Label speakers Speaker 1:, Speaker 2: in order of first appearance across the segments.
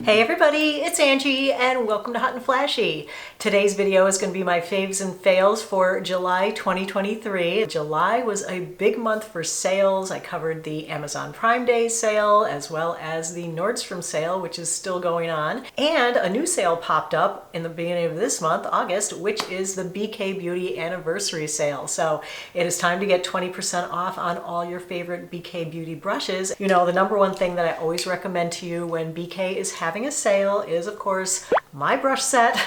Speaker 1: Hey everybody, it's Angie and welcome to Hot and Flashy. Today's video is going to be my faves and fails for July 2023. July was a big month for sales. I covered the Amazon Prime Day sale as well as the Nordstrom sale, which is still going on. And a new sale popped up in the beginning of this month, August, which is the BK Beauty anniversary sale. So it is time to get 20% off on all your favorite BK Beauty brushes. You know, the number one thing that I always recommend to you when BK is having a sale is, of course, my brush set.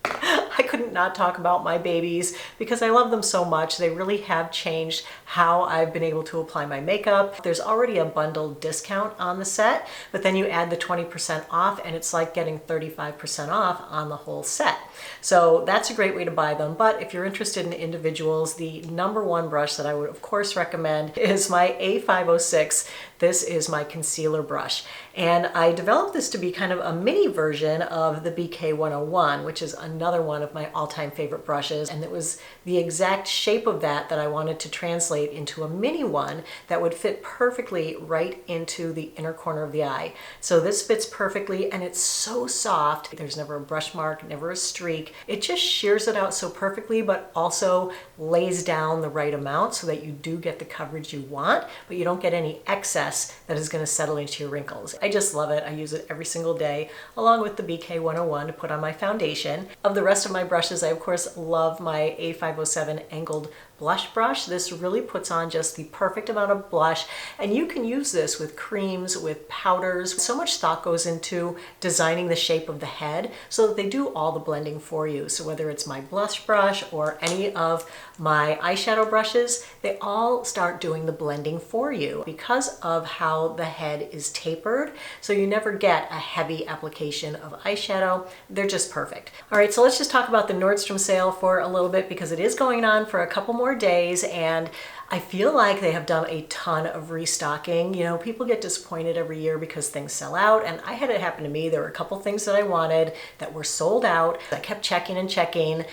Speaker 1: I couldn't not talk about my babies because I love them so much. They really have changed how I've been able to apply my makeup. There's already a bundled discount on the set, but then you add the 20% off and it's like getting 35% off on the whole set. So that's a great way to buy them. But if you're interested in individuals, the number one brush that I would of course recommend is my A506. This is my concealer brush. And I developed this to be kind of a mini version of the BK 101, which is another one of my all-time favorite brushes. And it was the exact shape of that I wanted to translate into a mini one that would fit perfectly right into the inner corner of the eye. So this fits perfectly and it's so soft. There's never a brush mark, never a streak. It just shears it out so perfectly, but also lays down the right amount so that you do get the coverage you want, but you don't get any excess that is going to settle into your wrinkles. I just love it. I use it every single day along with the BK 101 to put on my foundation. Of the rest of my brushes, I of course love my A507 angled blush brush. This really puts on just the perfect amount of blush, and you can use this with creams, with powders. So much thought goes into designing the shape of the head so that they do all the blending for you. So whether it's my blush brush or any of my eyeshadow brushes, they all start doing the blending for you because of how the head is tapered. So you never get a heavy application of eyeshadow. They're just perfect. All right, so let's just talk about the Nordstrom sale for a little bit because it is going on for a couple more days and I feel like they have done a ton of restocking. You know, people get disappointed every year because things sell out, and I had it happen to me. There were a couple things that I wanted that were sold out. I kept checking and checking,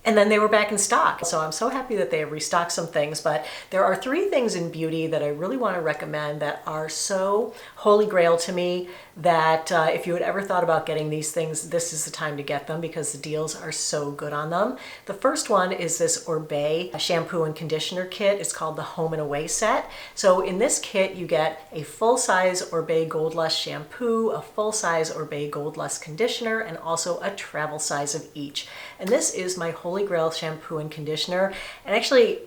Speaker 1: and then they were back in stock. So I'm so happy that they have restocked some things, but there are three things in beauty that I really want to recommend that are so holy grail to me that if you had ever thought about getting these things, this is the time to get them because the deals are so good on them. The first one is this Oribe shampoo and conditioner kit. It's called the Home and Away set. So in this kit, you get a full-size Oribe Gold Lust shampoo, a full-size Oribe Gold Lust conditioner, and also a travel size of each. And this is my holy grail shampoo and conditioner. And actually,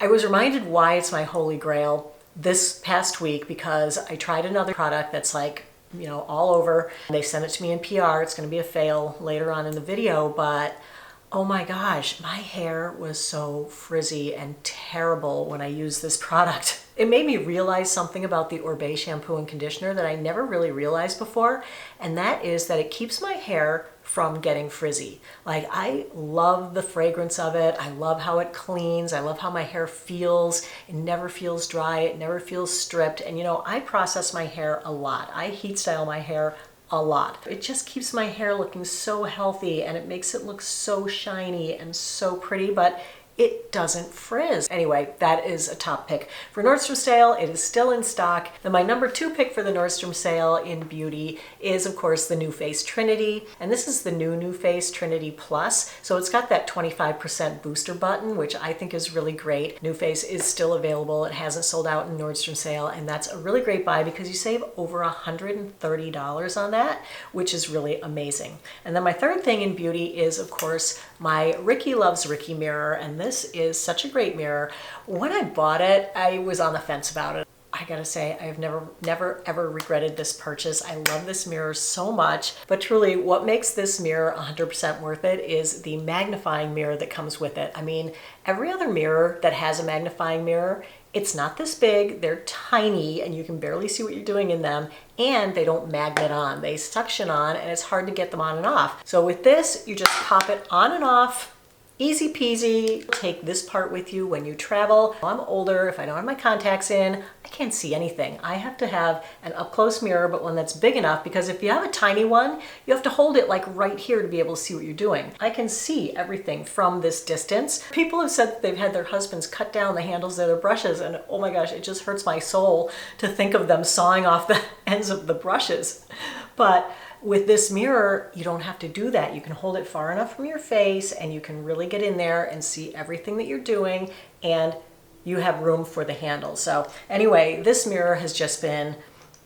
Speaker 1: I was reminded why it's my holy grail this past week because I tried another product that's like, you know, all over. They sent it to me in PR. It's going to be a fail later on in the video, but oh my gosh, my hair was so frizzy and terrible when I used this product. It made me realize something about the Oribe shampoo and conditioner that I never really realized before, and that is that it keeps my hair from getting frizzy. Like, I love the fragrance of it. I love how it cleans. I love how my hair feels. It never feels dry. It never feels stripped. And you know, I process my hair a lot. I heat style my hair a lot. It just keeps my hair looking so healthy and it makes it look so shiny and so pretty, but it doesn't frizz. Anyway, that is a top pick. For Nordstrom sale, it is still in stock. Then my number two pick for the Nordstrom sale in beauty is, of course, the New Face Trinity. And this is the New Face Trinity Plus. So it's got that 25% booster button, which I think is really great. New Face is still available. It hasn't sold out in Nordstrom sale. And that's a really great buy because you save over $130 on that, which is really amazing. And then my third thing in beauty is, of course, my Ricky Loves Ricky mirror. And this is such a great mirror. When I bought it, I was on the fence about it. I gotta say, I've never ever regretted this purchase. I love this mirror so much, but truly what makes this mirror 100% worth it is the magnifying mirror that comes with it. I mean, every other mirror that has a magnifying mirror, it's not this big, they're tiny, and you can barely see what you're doing in them, and they don't magnet on. They suction on, and it's hard to get them on and off. So with this, you just pop it on and off, easy peasy. Take this part with you when you travel. I'm older, if I don't have my contacts in, I can't see anything. I have to have an up-close mirror, but one that's big enough, because if you have a tiny one, you have to hold it like right here to be able to see what you're doing. I can see everything from this distance. People have said that they've had their husbands cut down the handles of their brushes, and oh my gosh, it just hurts my soul to think of them sawing off the ends of the brushes. But With this mirror, you don't have to do that. You can hold it far enough from your face and you can really get in there and see everything that you're doing, and you have room for the handle. So anyway, this mirror has just been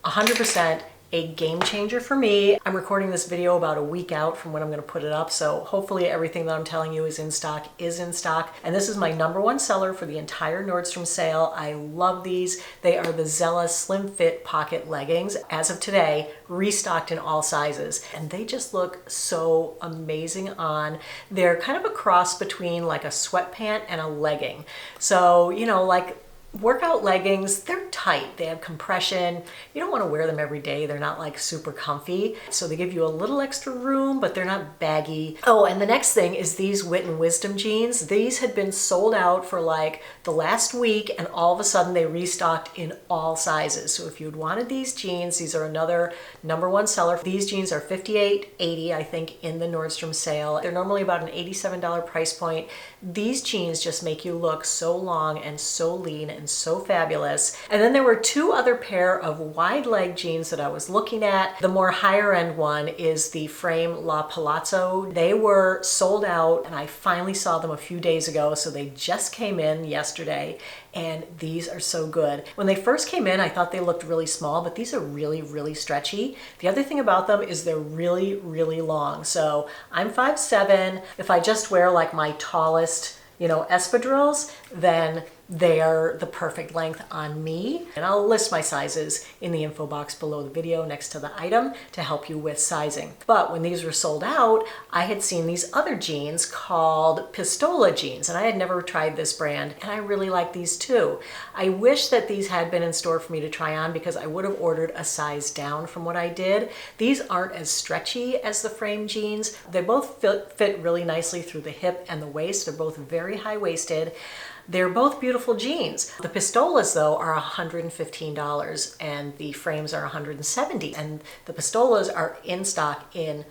Speaker 1: 100% a game changer for me. I'm recording this video about a week out from when I'm going to put it up, so hopefully everything that I'm telling you is in stock. And this is my #1 seller for the entire Nordstrom sale. I love these. They are the Zella Slim Fit Pocket Leggings. As of today, restocked in all sizes, and they just look so amazing on. They're kind of a cross between like a sweatpant and a legging. So, you know, like workout leggings, they're tight, they have compression. You don't want to wear them every day. They're not like super comfy. So they give you a little extra room, but they're not baggy. Oh, and the next thing is these Wit and Wisdom jeans. These had been sold out for like the last week, and all of a sudden they restocked in all sizes. So if you'd wanted these jeans, these are another #1 seller. These jeans are $58.80, I think, in the Nordstrom sale. They're normally about an $87 price point. These jeans just make you look so long and so lean and so fabulous. And then there were two other pair of wide leg jeans that I was looking at. The more higher end one is the Frame La Palazzo. They were sold out, and I finally saw them a few days ago, so they just came in yesterday, and these are so good. When they first came in, I thought they looked really small, but these are really, really stretchy. The other thing about them is they're really, really long. So I'm 5'7". If I just wear like my tallest, you know, espadrilles, then they are the perfect length on me. And I'll list my sizes in the info box below the video next to the item to help you with sizing. But when these were sold out, I had seen these other jeans called Pistola jeans, and I had never tried this brand, and I really like these too. I wish that these had been in store for me to try on, because I would have ordered a size down from what I did. These aren't as stretchy as the Frame jeans. They both fit really nicely through the hip and the waist. They're both very high-waisted. They're both beautiful jeans. The Pistolas, though, are $115, and the Frames are $170. And the Pistolas are in stock in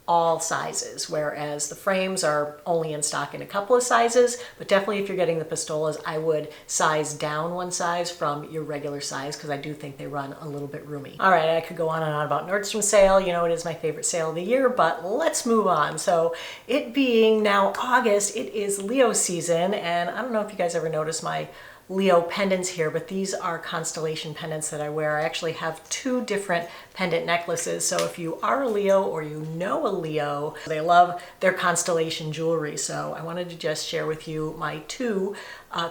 Speaker 1: all sizes, whereas the Frames are only in stock in a couple of sizes. But definitely, if you're getting the Pistolas, I would size down one size from your regular size, because I do think they run a little bit roomy. All right, I could go on and on about Nordstrom sale. You know, it is my favorite sale of the year, but let's move on. So it being now August, it is Leo season, and I don't know if you guys ever noticed my Leo pendants here, but these are constellation pendants that I wear. I actually have two different pendant necklaces. So if you are a Leo or you know a Leo, they love their constellation jewelry. So I wanted to just share with you my two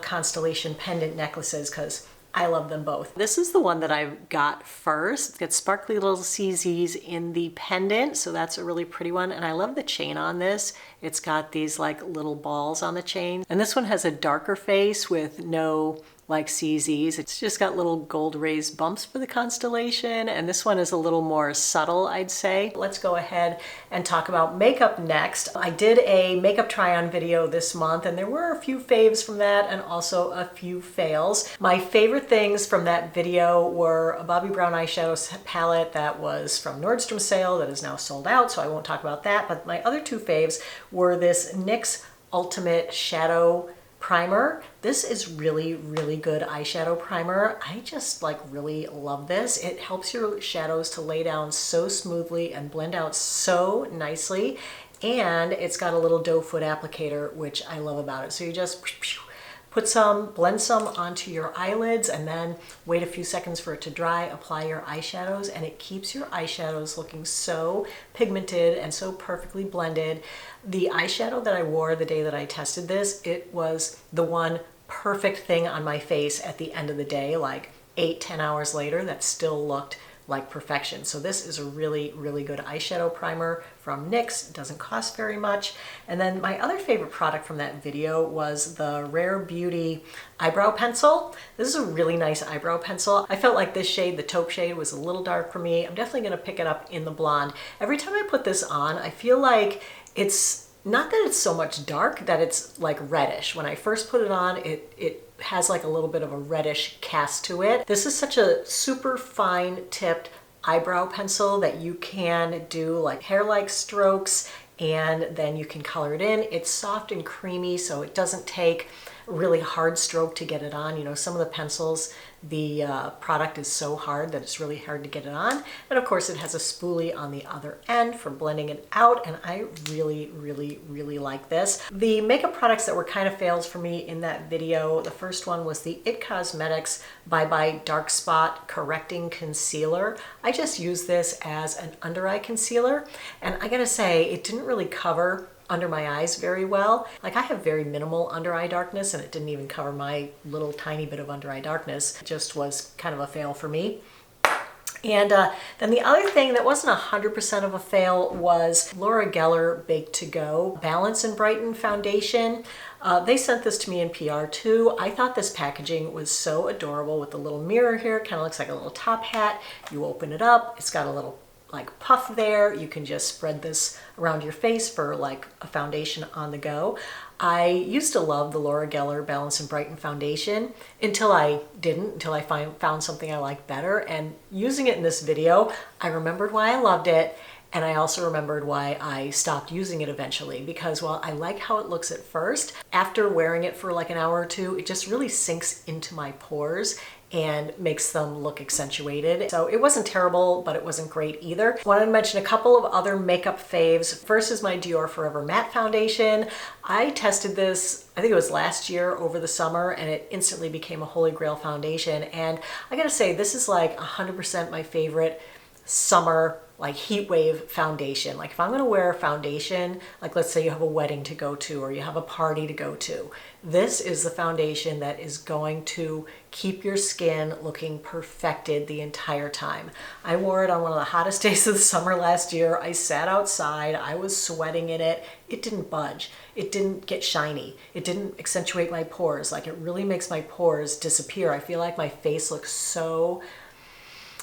Speaker 1: constellation pendant necklaces, because I love them both. This is the one that I got first. It's got sparkly little CZs in the pendant, so that's a really pretty one. And I love the chain on this. It's got these like little balls on the chain. And this one has a darker face with no like CZs. It's just got little gold raised bumps for the constellation, and this one is a little more subtle, I'd say. Let's go ahead and talk about makeup next. I did a makeup try-on video this month, and there were a few faves from that and also a few fails. My favorite things from that video were a Bobbi Brown eyeshadow palette that was from Nordstrom sale that is now sold out, so I won't talk about that. But my other two faves were this NYX Ultimate Shadow Primer. This is really, really good eyeshadow primer. I just like really love this. It helps your shadows to lay down so smoothly and blend out so nicely. And it's got a little doe foot applicator, which I love about it. So you just blend some onto your eyelids, and then wait a few seconds for it to dry, apply your eyeshadows, and it keeps your eyeshadows looking so pigmented and so perfectly blended. The eyeshadow that I wore the day that I tested this, it was the one perfect thing on my face at the end of the day, like 8-10 hours later, that still looked like perfection. So this is a really, really good eyeshadow primer from NYX. It doesn't cost very much. And then my other favorite product from that video was the Rare Beauty eyebrow pencil. This is a really nice eyebrow pencil. I felt like this shade, the taupe shade, was a little dark for me. I'm definitely gonna pick it up in the blonde. Every time I put this on, I feel like it's not that it's so much dark, that it's like reddish. When I first put it on, it has like a little bit of a reddish cast to it. This is such a super fine tipped eyebrow pencil that you can do like hair-like strokes, and then you can color it in. It's soft and creamy, so it doesn't take really hard stroke to get it on. You know, some of the pencils, the product is so hard that it's really hard to get it on. And of course it has a spoolie on the other end for blending it out, and I really, really, really like this. The makeup products that were kind of fails for me in that video, the first one was the IT Cosmetics Bye Bye Dark Spot Correcting Concealer. I just used this as an under eye concealer, and I gotta say, it didn't really cover under my eyes very well. Like, I have very minimal under eye darkness, and it didn't even cover my little tiny bit of under eye darkness. It just was kind of a fail for me. And then the other thing that wasn't 100% of a fail was Laura Geller Bake to Go Balance and Brighten Foundation. They sent this to me in PR too. I thought this packaging was so adorable with the little mirror here. It kind of looks like a little top hat. You open it up, it's got a little like puff there. You can just spread this around your face for like a foundation on the go. I used to love the Laura Geller Balance and Brighten Foundation until I didn't, until I found something I liked better. And using it in this video, I remembered why I loved it. And I also remembered why I stopped using it eventually, because while I like how it looks at first, after wearing it for like an hour or two, it just really sinks into my pores and makes them look accentuated. So it wasn't terrible, but it wasn't great either. I wanted to mention a couple of other makeup faves. First is my Dior Forever Matte Foundation. I tested this, I think it was last year over the summer, and it instantly became a holy grail foundation. And I gotta say, this is like 100% my favorite summer like heat wave foundation. Like, if I'm gonna wear a foundation, like let's say you have a wedding to go to or you have a party to go to, this is the foundation that is going to keep your skin looking perfected the entire time. I wore it on one of the hottest days of the summer last year. I sat outside, I was sweating in it. It didn't budge. It didn't get shiny. It didn't accentuate my pores. Like, it really makes my pores disappear. I feel like my face looks so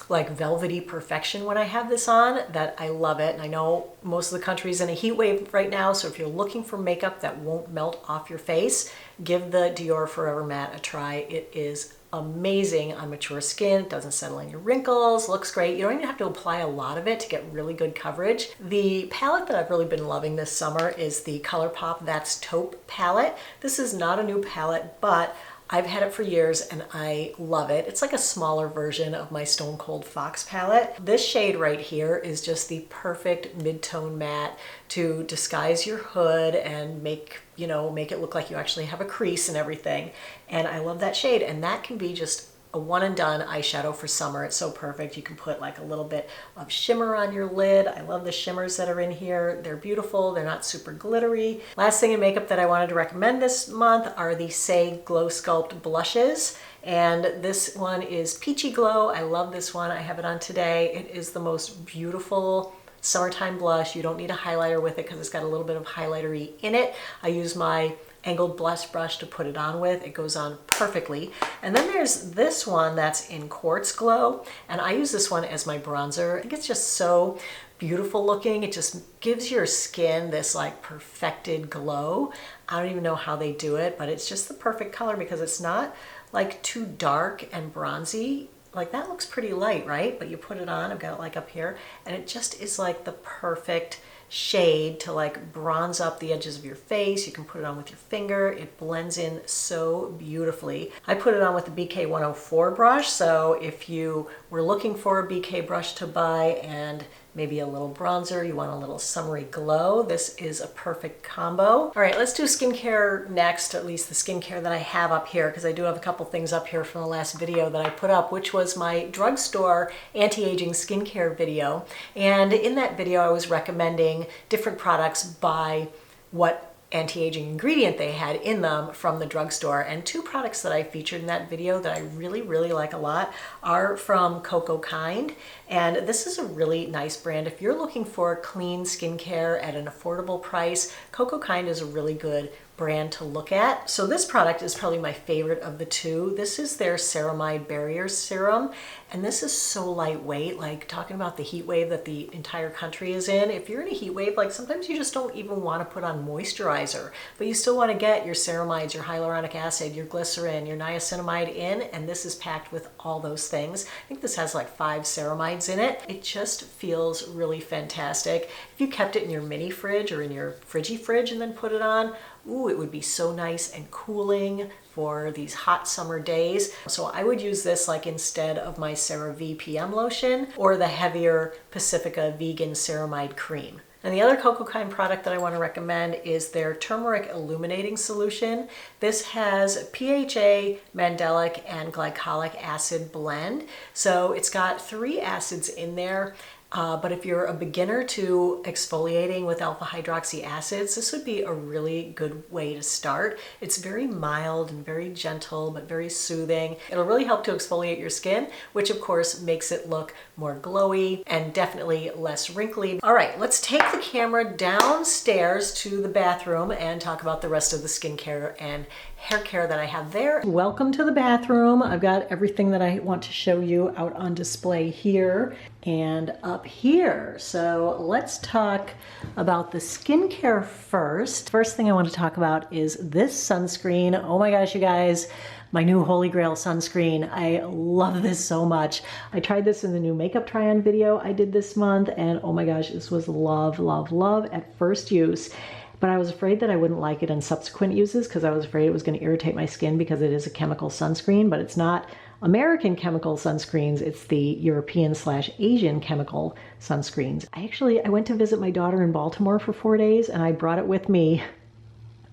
Speaker 1: like velvety perfection when I have this on that I love it. And I know most of the country's in a heat wave right now, so if you're looking for makeup that won't melt off your face, give the Dior Forever Matte a try. It is amazing on mature skin. It doesn't settle in your wrinkles, looks great. You don't even have to apply a lot of it to get really good coverage. The palette that I've really been loving this summer is the ColourPop That's Taupe palette. This is not a new palette, but I've had it for years and I love it. It's like a smaller version of my Stone Cold Fox palette. This shade right here is just the perfect mid-tone matte to disguise your hood and make it look like you actually have a crease and everything. And I love that shade, and that can be just a one and done eyeshadow for summer. It's so perfect. You can put like a little bit of shimmer on your lid. I love the shimmers that are in here. They're beautiful. They're not super glittery. Last thing in makeup that I wanted to recommend this month are the Say Glow Sculpt blushes. And this one is Peachy Glow. I love this one. I have it on today. It is the most beautiful summertime blush. You don't need a highlighter with it because it's got a little bit of highlighter-y in it. I use my angled blush brush to put it on with. It goes on perfectly. And then there's this one that's in Quartz Glow, and I use this one as my bronzer. I think it's just so beautiful looking. It just gives your skin this like perfected glow. I don't even know how they do it, but it's just the perfect color because it's not like too dark and bronzy. Like, that looks pretty light, right? But you put it on, I've got it like up here, and it just is like the perfect shade to like bronze up the edges of your face. You can put it on with your finger. It blends in so beautifully. I put it on with the BK 104 brush, so if you were looking for a BK brush to buy and maybe a little bronzer, you want a little summery glow, this is a perfect combo. All right, let's do skincare next, at least the skincare that I have up here, because I do have a couple things up here from the last video that I put up, which was my drugstore anti-aging skincare video. And in that video, I was recommending different products by what anti-aging ingredient they had in them from the drugstore. And two products that I featured in that video that I really, really like a lot are from Coco Kind. And this is a really nice brand. If you're looking for clean skincare at an affordable price, Coco Kind is a really good brand to look at. So this product is probably my favorite of the two. This is their Ceramide Barrier Serum, and this is so lightweight. Like, talking about the heat wave that the entire country is in, if you're in a heat wave, like sometimes you just don't even want to put on moisturizer, but you still want to get your ceramides, your hyaluronic acid, your glycerin, your niacinamide in, and this is packed with all those things. I think this has like 5 ceramides in it. It just feels really fantastic. If you kept it in your mini fridge or in your Friggy fridge and then put it on, ooh, it would be so nice and cooling for these hot summer days. So I would use this like instead of my CeraVe PM lotion or the heavier Pacifica Vegan Ceramide Cream. And the other Cocokind product that I want to recommend is their Turmeric Illuminating Solution. This has PHA, mandelic, and glycolic acid blend. So it's got 3 acids in there. But if you're a beginner to exfoliating with alpha hydroxy acids, this would be a really good way to start. It's very mild and very gentle, but very soothing. It'll really help to exfoliate your skin, which of course makes it look more glowy and definitely less wrinkly. All right, let's take the camera downstairs to the bathroom and talk about the rest of the skincare and hair care that I have there. Welcome to the bathroom. I've got everything that I want to show you out on display here and up here. So let's talk about the skincare first. First thing I want to talk about is this sunscreen. Oh my gosh, you guys, my new Holy Grail sunscreen. I love this so much. I tried this in the new makeup try-on video I did this month, and oh my gosh, this was love, love, love at first use. But I was afraid that I wouldn't like it in subsequent uses because I was afraid it was going to irritate my skin because it is a chemical sunscreen, but it's not American chemical sunscreens. It's the European/Asian chemical sunscreens. I went to visit my daughter in Baltimore for 4 days and I brought it with me.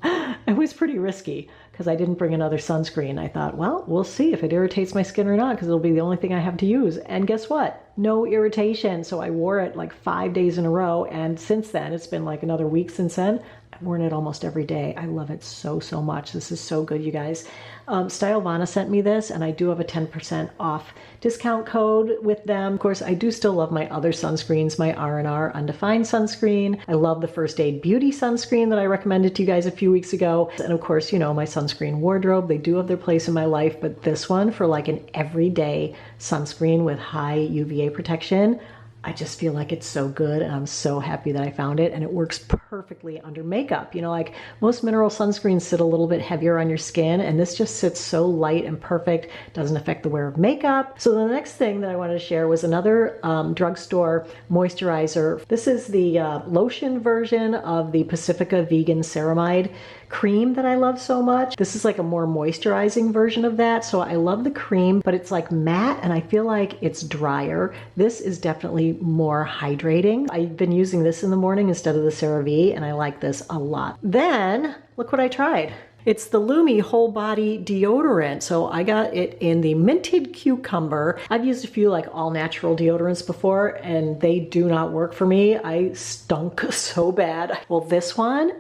Speaker 1: It was pretty risky because I didn't bring another sunscreen. I thought, well, we'll see if it irritates my skin or not because it'll be the only thing I have to use. And guess what? No irritation. So I wore it like 5 days in a row. And since then, it's been like another week since then. I've worn it almost every day. I love it so, so much. This is so good, you guys. Stylovana sent me this, and I do have a 10% off discount code with them. Of course, I do still love my other sunscreens, my R&R Undefined sunscreen. I love the First Aid Beauty sunscreen that I recommended to you guys a few weeks ago. And of course, you know, my sunscreen wardrobe. They do have their place in my life, but this one for like an everyday sunscreen with high UVA protection, I just feel like it's so good, and I'm so happy that I found it, and it works perfectly under makeup. You know, like most mineral sunscreens sit a little bit heavier on your skin, and this just sits so light and perfect, doesn't affect the wear of makeup. So the next thing that I wanted to share was another drugstore moisturizer. This is the lotion version of the Pacifica Vegan Ceramide Cream that I love so much. This is like a more moisturizing version of that. So I love the cream, but it's like matte and I feel like it's drier. This is definitely more hydrating. I've been using this in the morning instead of the CeraVe, and I like this a lot. Then look what I tried. It's the Lumi Whole Body Deodorant. So I got it in the Minted Cucumber. I've used a few like all natural deodorants before and they do not work for me. I stunk so bad. Well, this one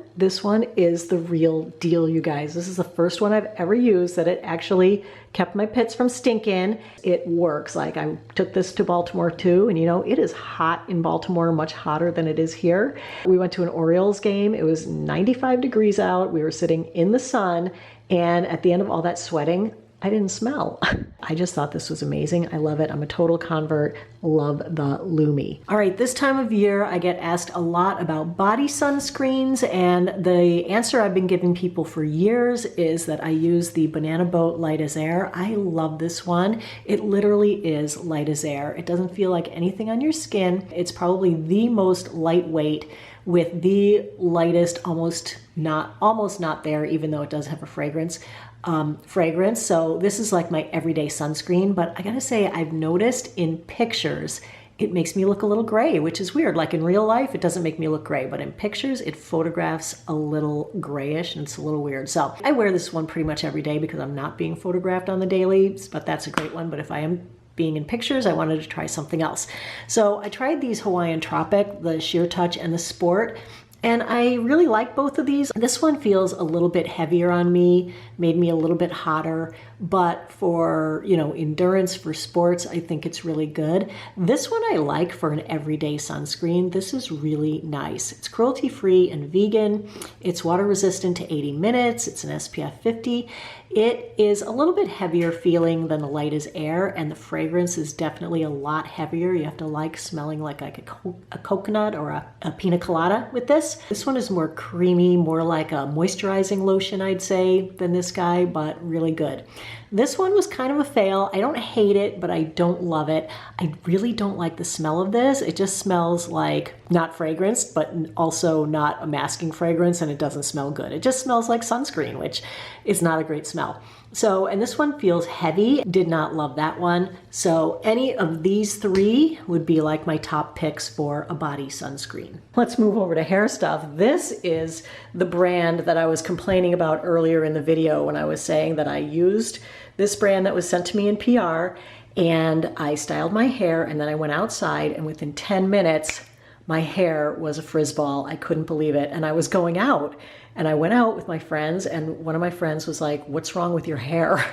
Speaker 1: is the real deal, you guys. This is the first one I've ever used that it actually kept my pits from stinking. It works. Like I took this to Baltimore too, and you know, it is hot in Baltimore, much hotter than it is here. We went to an Orioles game. It was 95 degrees out. We were sitting in the sun, and at the end of all that sweating, I didn't smell. I just thought this was amazing. I love it. I'm a total convert. Love the Lumi. All right, this time of year, I get asked a lot about body sunscreens, and the answer I've been giving people for years is that I use the Banana Boat Light as Air. I love this one. It literally is light as air. It doesn't feel like anything on your skin. It's probably the most lightweight with the lightest, almost not there, even though it does have a fragrance. So this is like my everyday sunscreen, but I gotta say I've noticed in pictures it makes me look a little gray, which is weird. Like in real life it doesn't make me look gray, but in pictures it photographs a little grayish and it's a little weird. So I wear this one pretty much every day because I'm not being photographed on the daily, but that's a great one. But if I am being in pictures, I wanted to try something else. So I tried these Hawaiian Tropic, the Sheer Touch and the Sport. And I really like both of these. This one feels a little bit heavier on me, made me a little bit hotter, but for, you know, endurance, for sports, I think it's really good. This one I like for an everyday sunscreen. This is really nice. It's cruelty-free and vegan. It's water resistant to 80 minutes. It's an SPF 50. It is a little bit heavier feeling than the Light as Air, and the fragrance is definitely a lot heavier. You have to like smelling like a coconut or a pina colada with this. this. This one is more creamy, more like a moisturizing lotion, I'd say, than this guy, but really good. This one was kind of a fail. I don't hate it, but I don't love it. I really don't like the smell of this. It just smells like not fragrance, but also not a masking fragrance, and it doesn't smell good. It just smells like sunscreen, which is not a great smell. So, and this one feels heavy. Did not love that one. So any of these three would be like my top picks for a body sunscreen. Let's move over to hair stuff. This is the brand that I was complaining about earlier in the video when I was saying that I used this brand that was sent to me in PR, and I styled my hair, and then I went outside, and within 10 minutes, my hair was a frizz ball. I couldn't believe it. And I was going out, and I went out with my friends, and one of my friends was like, "What's wrong with your hair?"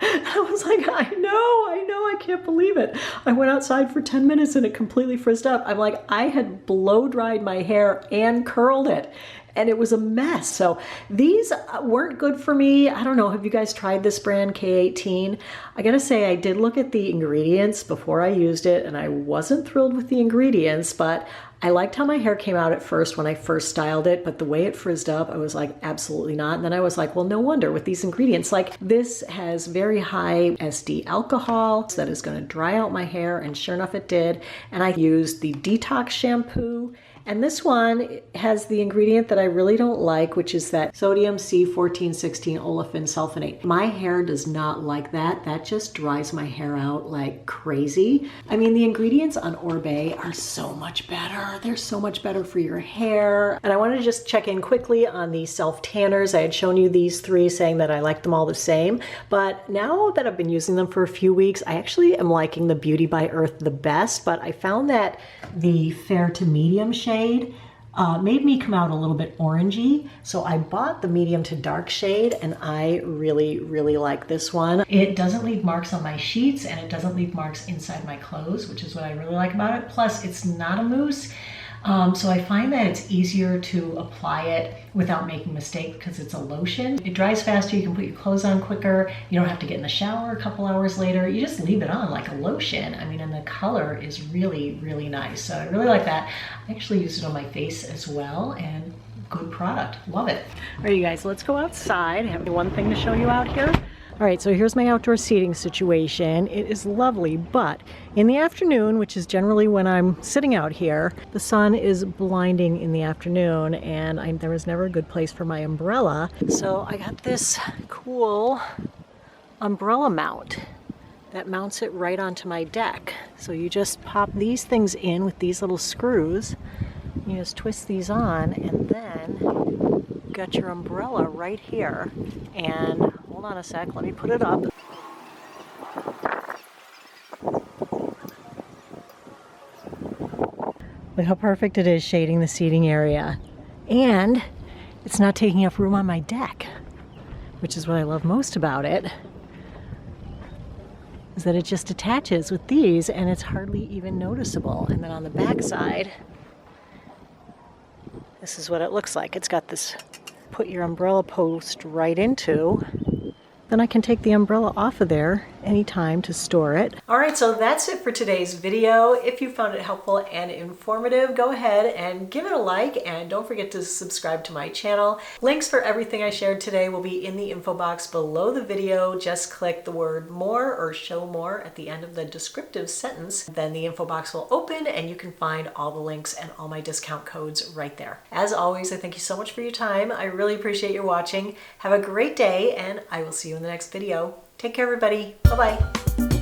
Speaker 1: I was like, I know, I can't believe it. I went outside for 10 minutes and it completely frizzed up. I'm like, I had blow dried my hair and curled it, and it was a mess. So these weren't good for me. I don't know, have you guys tried this brand, K18? I gotta say, I did look at the ingredients before I used it, and I wasn't thrilled with the ingredients, but I liked how my hair came out at first when I first styled it, but the way it frizzed up, I was like, absolutely not. And then I was like, well, no wonder with these ingredients. Like, this has very high SD alcohol, so that is gonna dry out my hair, and sure enough it did. And I used the Detox shampoo, and this one has the ingredient that I really don't like, which is that sodium C1416 olefin sulfonate. My hair does not like that. That just dries my hair out like crazy. I mean, the ingredients on Orbe are so much better. They're so much better for your hair. And I wanted to just check in quickly on the self tanners. I had shown you these three, saying that I liked them all the same. But now that I've been using them for a few weeks, I actually am liking the Beauty by Earth the best. But I found that the fair to medium shade made me come out a little bit orangey. So I bought the medium to dark shade, and I really, really like this one. It doesn't leave marks on my sheets, and it doesn't leave marks inside my clothes, which is what I really like about it. Plus, it's not a mousse. So I find that it's easier to apply it without making mistakes because it's a lotion. It dries faster, you can put your clothes on quicker, you don't have to get in the shower a couple hours later, you just leave it on like a lotion. I mean, and the color is really, really nice. So I really like that. I actually use it on my face as well, and good product, love it. All right, you guys, let's go outside. I have one thing to show you out here. All right, so here's my outdoor seating situation. It is lovely, but in the afternoon, which is generally when I'm sitting out here, the sun is blinding in the afternoon, and there was never a good place for my umbrella. So I got this cool umbrella mount that mounts it right onto my deck. So you just pop these things in with these little screws. You just twist these on, and then you got your umbrella right here. And hold on a sec, let me put it up. Look how perfect it is shading the seating area. And it's not taking up room on my deck, which is what I love most about it, is that it just attaches with these and it's hardly even noticeable. And then on the back side, this is what it looks like. It's got this put your umbrella post right into. Then I can take the umbrella off of there anytime to store it. All right, so that's it for today's video. If you found it helpful and informative, go ahead and give it a like, and don't forget to subscribe to my channel. Links for everything I shared today will be in the info box below the video. Just click the word more or show more at the end of the descriptive sentence. Then the info box will open and you can find all the links and all my discount codes right there. As always, I thank you so much for your time. I really appreciate your watching. Have a great day, and I will see you in the next video. Take care, everybody. Bye-bye.